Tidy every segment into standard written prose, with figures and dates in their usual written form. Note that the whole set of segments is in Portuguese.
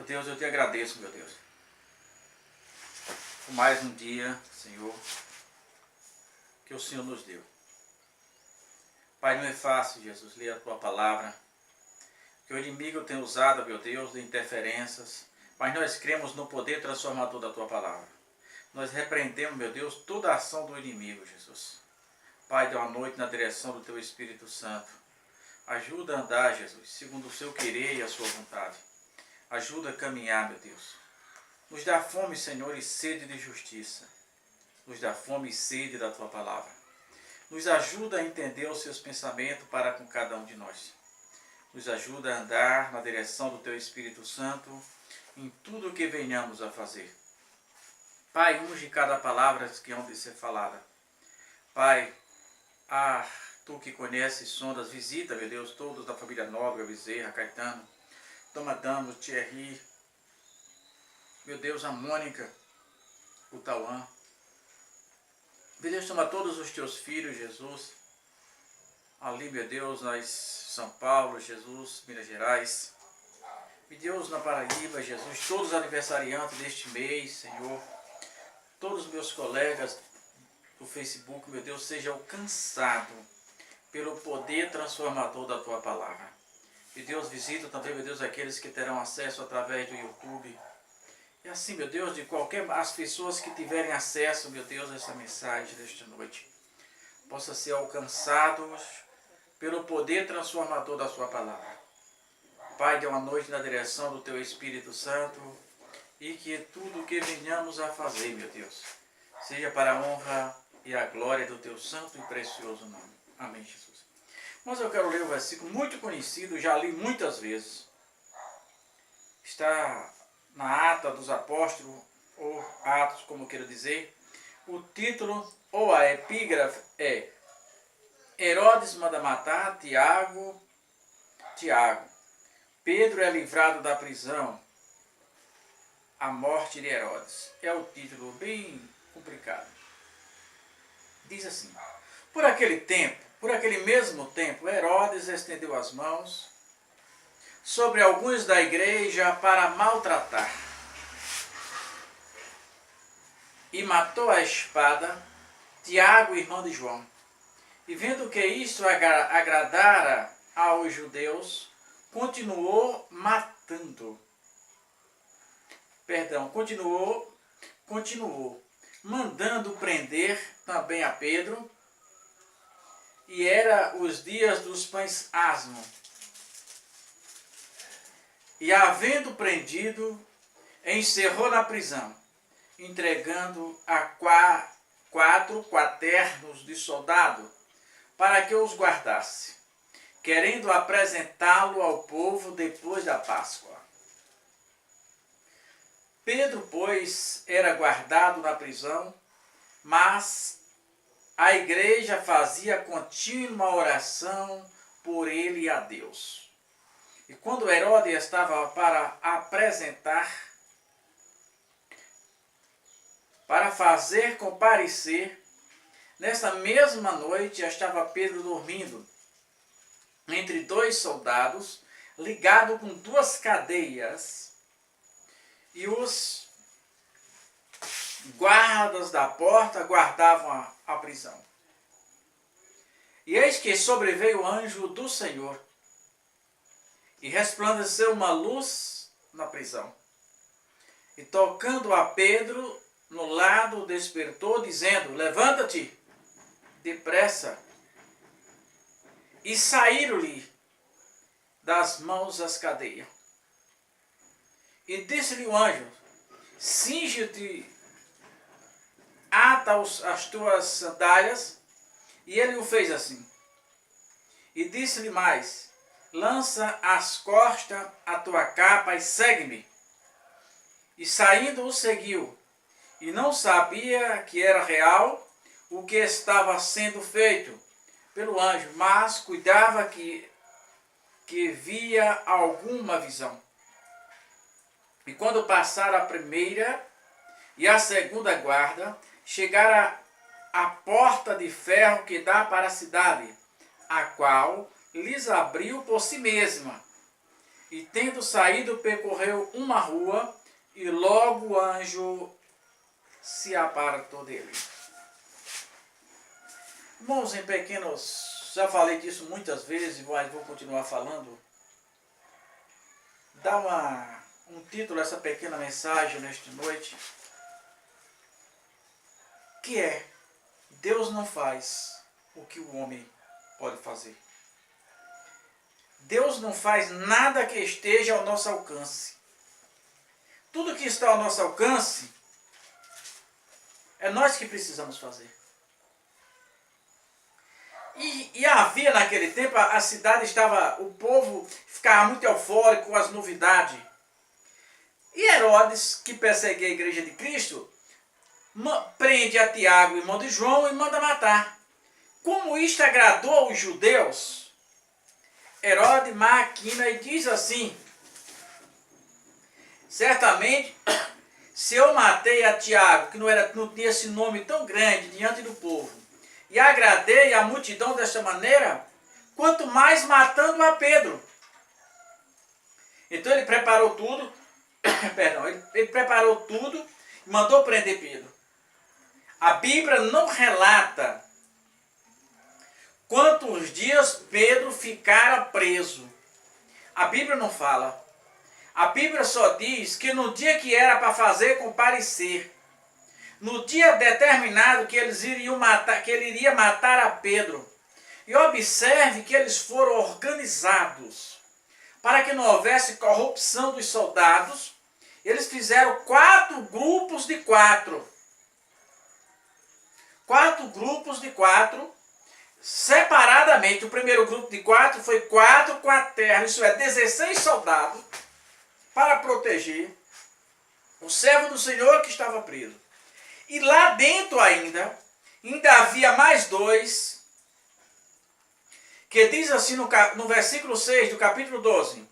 Deus, eu te agradeço, meu Deus, por mais um dia, Senhor, que o Senhor nos deu. Pai, não é fácil, Jesus, ler a tua palavra, que o inimigo tem usado, meu Deus, de interferências, mas nós cremos no poder transformador da tua palavra. Nós repreendemos, meu Deus, toda a ação do inimigo, Jesus. Pai, dê uma noite na direção do teu Espírito Santo. Ajuda a andar, Jesus, segundo o seu querer e a sua vontade. Ajuda a caminhar, meu Deus. Nos dá fome, Senhor, e sede de justiça. Nos dá fome e sede da tua palavra. Nos ajuda a entender os seus pensamentos para com cada um de nós. Nos ajuda a andar na direção do teu Espírito Santo em tudo o que venhamos a fazer. Pai, unge cada palavra que hão de ser falada. Pai, tu que conheces, sondas, visita, meu Deus, todos da família Nóbrega, Bezerra, Caetano, Tomadano, Thierry, meu Deus, a Mônica, o Tauã. Meu Deus, toma todos os teus filhos, Jesus, ali, meu Deus, nas São Paulo, Jesus, Minas Gerais. Meu Deus, na Paraíba, Jesus, todos os aniversariantes deste mês, Senhor, todos os meus colegas do Facebook, meu Deus, seja alcançado pelo poder transformador da tua palavra. E Deus, visita também, meu Deus, aqueles que terão acesso através do YouTube. E assim, meu Deus, as pessoas que tiverem acesso, meu Deus, a essa mensagem desta noite, possa ser alcançados pelo poder transformador da sua palavra. Pai, dê uma noite na direção do teu Espírito Santo e que tudo o que venhamos a fazer, meu Deus, seja para a honra e a glória do teu santo e precioso nome. Amém, Jesus. Mas eu quero ler um versículo muito conhecido, já li muitas vezes. Está na Ata dos Apóstolos, ou Atos, como quero dizer. O título, ou a epígrafe, é Herodes manda matar Tiago. Pedro é livrado da prisão. A morte de Herodes. É o título bem complicado. Diz assim: por aquele mesmo tempo, Herodes estendeu as mãos sobre alguns da igreja para maltratar. E matou a espada Tiago, irmão de João. E vendo que isto agradara aos judeus, continuou, mandando prender também a Pedro. E era os dias dos pães asmos. E havendo prendido, encerrou na prisão, entregando a quatro quaternos de soldado para que os guardasse, querendo apresentá-lo ao povo depois da Páscoa. Pedro, pois, era guardado na prisão, mas a igreja fazia contínua oração por ele a Deus. E quando Herodes estava para fazer comparecer, nessa mesma noite estava Pedro dormindo entre dois soldados, ligado com duas cadeias, e os guardas da porta guardavam a prisão. E eis que sobreveio o anjo do Senhor, e resplandeceu uma luz na prisão. E tocando a Pedro no lado, despertou, dizendo: levanta-te depressa. E saíram-lhe das mãos as cadeias. E disse-lhe o anjo: cinge-te, ata as tuas sandálias. E ele o fez assim. E disse-lhe mais: lança às costas a tua capa e segue-me. E saindo o seguiu, e não sabia que era real o que estava sendo feito pelo anjo, mas cuidava que via alguma visão. E quando passara a primeira e a segunda guarda, chegara à porta de ferro que dá para a cidade, a qual lhes abriu por si mesma. E tendo saído, percorreu uma rua, e logo o anjo se apartou dele. Irmãos, em pequenos, já falei disso muitas vezes, mas vou continuar falando. Dá um título a essa pequena mensagem nesta noite, que é: Deus não faz o que o homem pode fazer. Deus não faz nada que esteja ao nosso alcance. Tudo que está ao nosso alcance é nós que precisamos fazer. E havia naquele tempo, a cidade estava, o povo ficava muito eufórico com as novidades. E Herodes, que perseguia a igreja de Cristo, prende a Tiago, irmão de João, e manda matar. Como isto agradou os judeus, Herodes maquina e diz assim: certamente, se eu matei a Tiago, que não tinha esse nome tão grande diante do povo, e agradei a multidão desta maneira, quanto mais matando a Pedro. Então ele preparou tudo, ele preparou tudo e mandou prender Pedro. A Bíblia não relata quantos dias Pedro ficara preso. A Bíblia não fala. A Bíblia só diz que no dia que era para fazer comparecer, no dia determinado que que ele iria matar a Pedro. E observe que eles foram organizados para que não houvesse corrupção dos soldados. Eles fizeram 4 grupos de 4. 4 grupos de 4, separadamente. O primeiro grupo de 4 foi 4 quaternos, isso é, 16 soldados, para proteger o servo do Senhor que estava preso. E lá dentro ainda havia mais 2, que diz assim no versículo 6 do capítulo 12.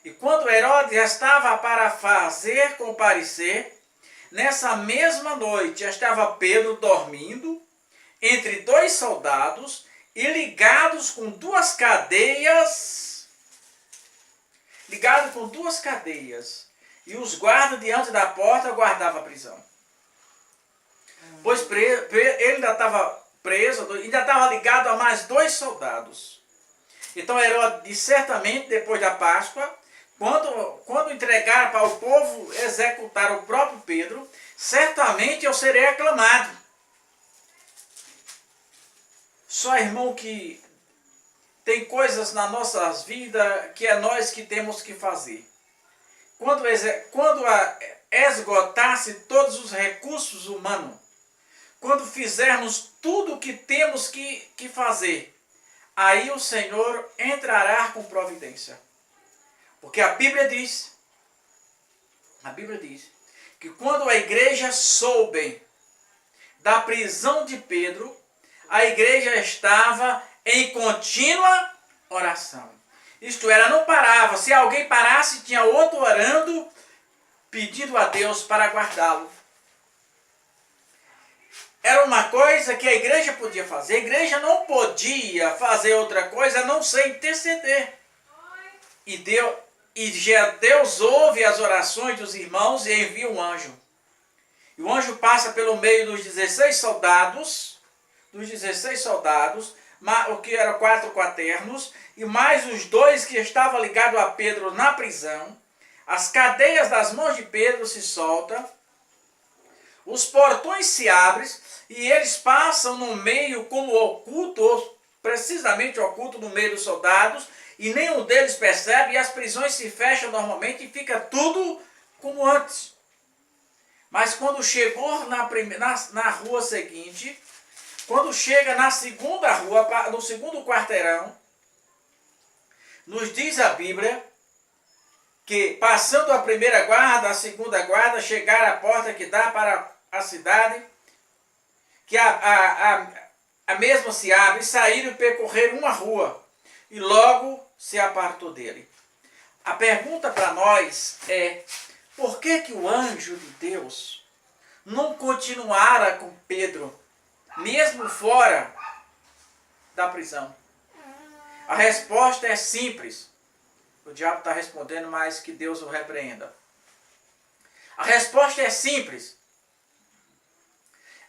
E quando Herodes estava para fazer comparecer, nessa mesma noite estava Pedro dormindo entre 2 soldados e ligados com 2 cadeias. Ligado com 2 cadeias. E os guardas diante da porta guardavam a prisão. Pois ele ainda estava preso, ainda estava ligado a mais 2 soldados. Então Herodes, certamente, depois da Páscoa, quando entregaram para o povo executar o próprio Pedro, certamente eu serei aclamado. Só, irmão, que tem coisas nas nossas vidas que é nós que temos que fazer. Quando esgotasse todos os recursos humanos, quando fizermos tudo o que temos que fazer, aí o Senhor entrará com providência. Porque a Bíblia diz que quando a igreja soube da prisão de Pedro, a igreja estava em contínua oração. Isto era, não parava. Se alguém parasse, tinha outro orando, pedindo a Deus para guardá-lo. Era uma coisa que a igreja podia fazer. A igreja não podia fazer outra coisa a não ser interceder. E Deus ouve as orações dos irmãos e envia um anjo. E o anjo passa pelo meio dos 16 soldados, o que eram 4 quaternos, e mais os 2 que estavam ligados a Pedro na prisão. As cadeias das mãos de Pedro se soltam, os portões se abrem, e eles passam no meio como oculto, ou precisamente oculto no meio dos soldados, e nenhum deles percebe, e as prisões se fecham normalmente e fica tudo como antes. Mas quando chegou na rua seguinte, quando chega na segunda rua, no segundo quarteirão, nos diz a Bíblia que, passando a primeira guarda, a segunda guarda, chegaram à porta que dá para a cidade, que a mesma se abre, saíram e percorreram uma rua, e logo se apartou dele. A pergunta para nós é: por que o anjo de Deus não continuara com Pedro, mesmo fora da prisão? A resposta é simples. O diabo está respondendo, mas que Deus o repreenda. A resposta é simples.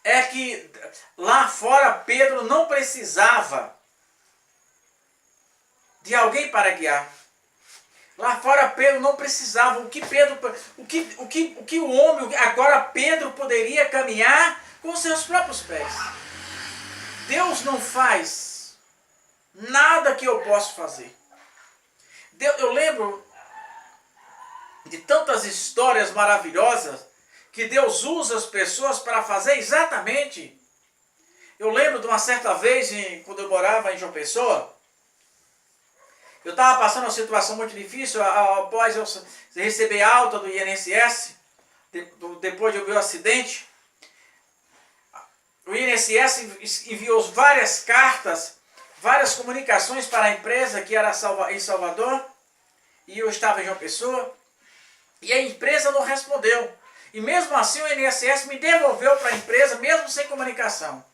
É que lá fora Pedro não precisava de alguém para guiar. Lá fora Pedro não precisava. O que o homem, agora Pedro poderia caminhar com seus próprios pés. Deus não faz nada que eu possa fazer. Eu lembro de tantas histórias maravilhosas que Deus usa as pessoas para fazer exatamente. Eu lembro de uma certa vez, quando eu morava em João Pessoa, eu estava passando uma situação muito difícil após eu receber alta do INSS, depois de eu ver o acidente. O INSS enviou várias cartas, várias comunicações para a empresa que era em Salvador, e eu estava em João Pessoa, e a empresa não respondeu. E mesmo assim o INSS me devolveu para a empresa, mesmo sem comunicação.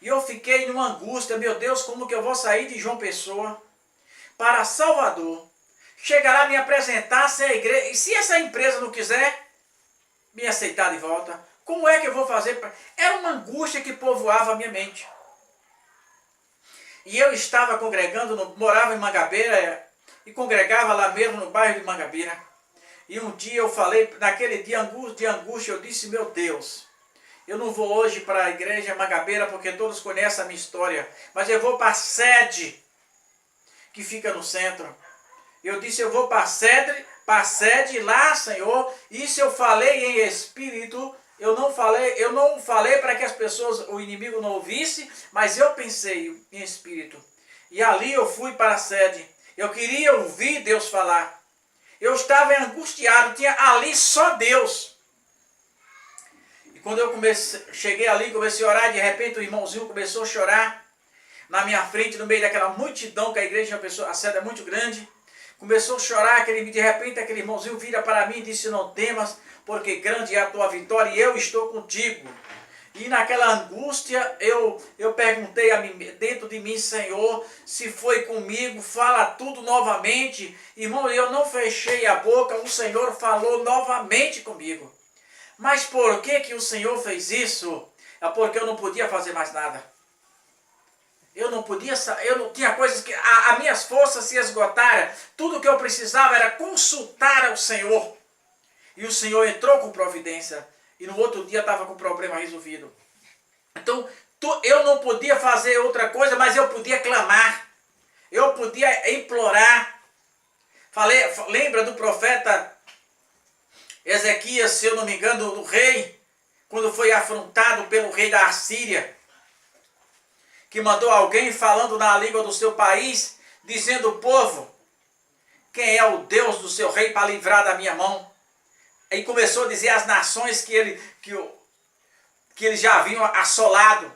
E eu fiquei numa angústia, meu Deus, como que eu vou sair de João Pessoa para Salvador, chegar lá, me apresentar, ser a igreja, e se essa empresa não quiser me aceitar de volta, como é que eu vou fazer? Era uma angústia que povoava a minha mente. E eu estava congregando, morava em Mangabeira, e congregava lá mesmo no bairro de Mangabeira. E um dia eu falei, naquele dia de angústia, eu disse, meu Deus, eu não vou hoje para a igreja Mangabeira, porque todos conhecem a minha história, mas eu vou para a sede, que fica no centro. Eu disse, eu vou para a sede lá, Senhor. Isso eu falei em espírito. Eu não falei para que as pessoas, o inimigo não ouvisse, mas eu pensei em espírito. E ali eu fui para a sede. Eu queria ouvir Deus falar. Eu estava angustiado, tinha ali só Deus. E quando eu cheguei ali, comecei a orar, de repente o irmãozinho começou a chorar na minha frente, no meio daquela multidão, que a igreja, a sede é muito grande. Começou a chorar, de repente aquele irmãozinho vira para mim e disse, não temas, porque grande é a tua vitória e eu estou contigo. E naquela angústia eu perguntei a mim, dentro de mim, Senhor, se foi comigo, fala tudo novamente. Irmão, eu não fechei a boca, o Senhor falou novamente comigo. Mas por que o Senhor fez isso? É porque eu não podia fazer mais nada. Eu não tinha coisas que as minhas forças se esgotaram. Tudo que eu precisava era consultar ao Senhor. E o Senhor entrou com providência. E no outro dia estava com o problema resolvido. Então, eu não podia fazer outra coisa, mas eu podia clamar. Eu podia implorar. Lembra do profeta Ezequias, se eu não me engano, do rei, quando foi afrontado pelo rei da Assíria, que mandou alguém falando na língua do seu país, dizendo ao povo, quem é o Deus do seu rei para livrar da minha mão? Aí começou a dizer às nações que eles já haviam assolado,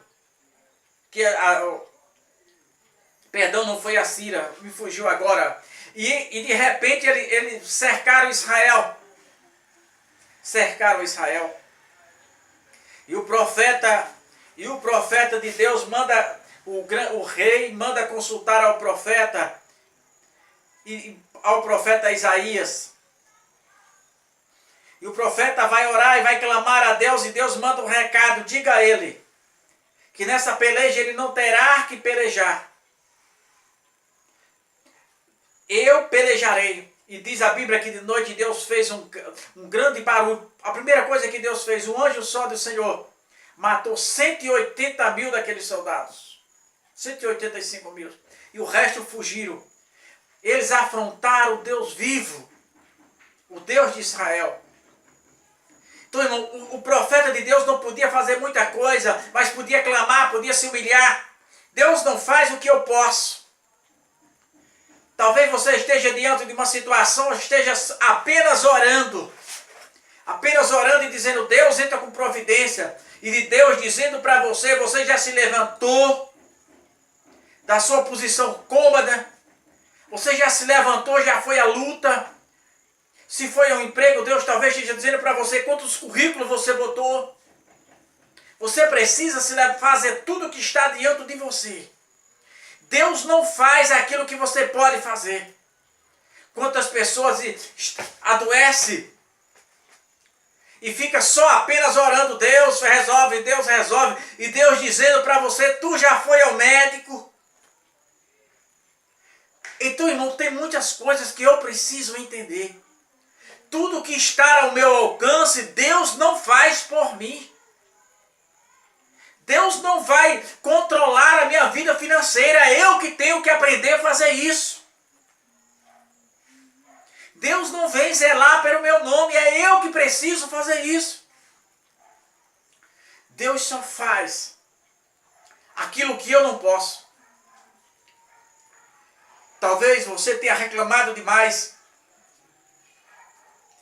perdão, não foi a Síria, me fugiu agora, e de repente eles cercaram Israel, e o profeta de Deus manda, o rei manda consultar ao profeta Isaías. E o profeta vai orar e vai clamar a Deus, e Deus manda um recado, diga a ele, que nessa peleja ele não terá que pelejar. Eu pelejarei. E diz a Bíblia que de noite Deus fez um grande barulho. A primeira coisa que Deus fez, um anjo só do Senhor matou 180 mil daqueles soldados. 185 mil. E o resto fugiram. Eles afrontaram o Deus vivo, o Deus de Israel. Então, irmão, o profeta de Deus não podia fazer muita coisa, mas podia clamar, podia se humilhar. Deus não faz o que eu posso. Talvez você esteja diante de uma situação, esteja apenas orando e dizendo, Deus entra com providência. E de Deus dizendo para você, você já se levantou da sua posição cômoda, você já se levantou, já foi à luta. Se foi um emprego, Deus talvez esteja dizendo para você quantos currículos você botou. Você precisa fazer tudo o que está diante de você. Deus não faz aquilo que você pode fazer. Quantas pessoas adoecem e fica só apenas orando, Deus resolve, e Deus dizendo para você, tu já foi ao médico. Então, irmão, tem muitas coisas que eu preciso entender. Tudo que está ao meu alcance, Deus não faz por mim. Deus não vai controlar a minha vida financeira, é eu que tenho que aprender a fazer isso. Deus não vem zelar pelo meu nome, é eu que preciso fazer isso. Deus só faz aquilo que eu não posso. Talvez você tenha reclamado demais,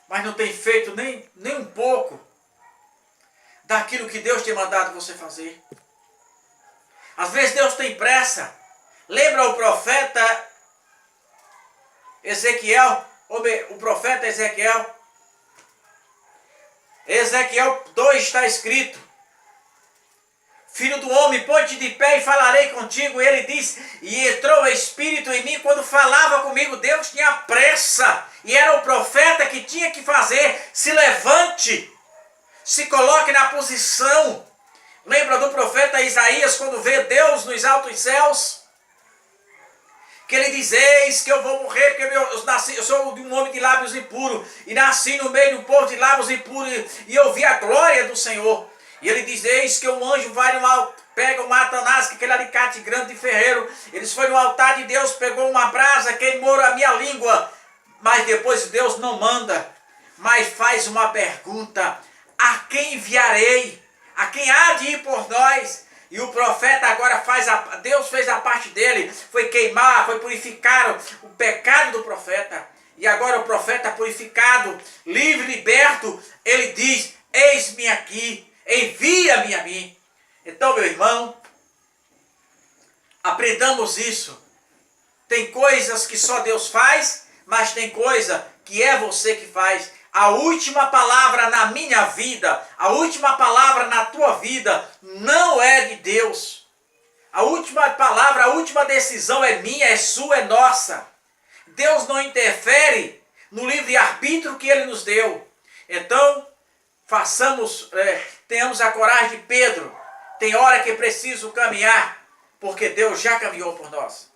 mas não tem feito nem um pouco daquilo que Deus tem mandado você fazer. Às vezes Deus tem pressa. Lembra o profeta Ezequiel? O profeta Ezequiel? Ezequiel 2 está escrito: Filho do homem, põe-te de pé e falarei contigo. E ele diz, e entrou o Espírito em mim. Quando falava comigo, Deus tinha pressa. E era o profeta que tinha que fazer. Se levante, se coloque na posição. Lembra do profeta Isaías, quando vê Deus nos altos céus? Que ele diz, eis que eu vou morrer, porque eu sou de um homem de lábios impuros. E nasci no meio do povo de lábios impuros. E eu vi a glória do Senhor. E ele diz, eis que um anjo vai no alto, pega um Satanás, que aquele alicate grande de ferreiro. Eles foram no altar de Deus, pegou uma brasa, queimou a minha língua. Mas depois Deus não manda, mas faz uma pergunta: a quem enviarei? A quem há de ir por nós? E o profeta agora Deus fez a parte dele, foi queimar, foi purificar o pecado do profeta. E agora o profeta purificado, livre, liberto, ele diz, eis-me aqui, envia-me a mim. Então, meu irmão, aprendamos isso. Tem coisas que só Deus faz, mas tem coisa que é você que faz. A última palavra na minha vida, a última palavra na tua vida, não é de Deus. A última palavra, a última decisão é minha, é sua, é nossa. Deus não interfere no livre-arbítrio que Ele nos deu. Então, tenhamos a coragem de Pedro. Tem hora que é preciso caminhar, porque Deus já caminhou por nós.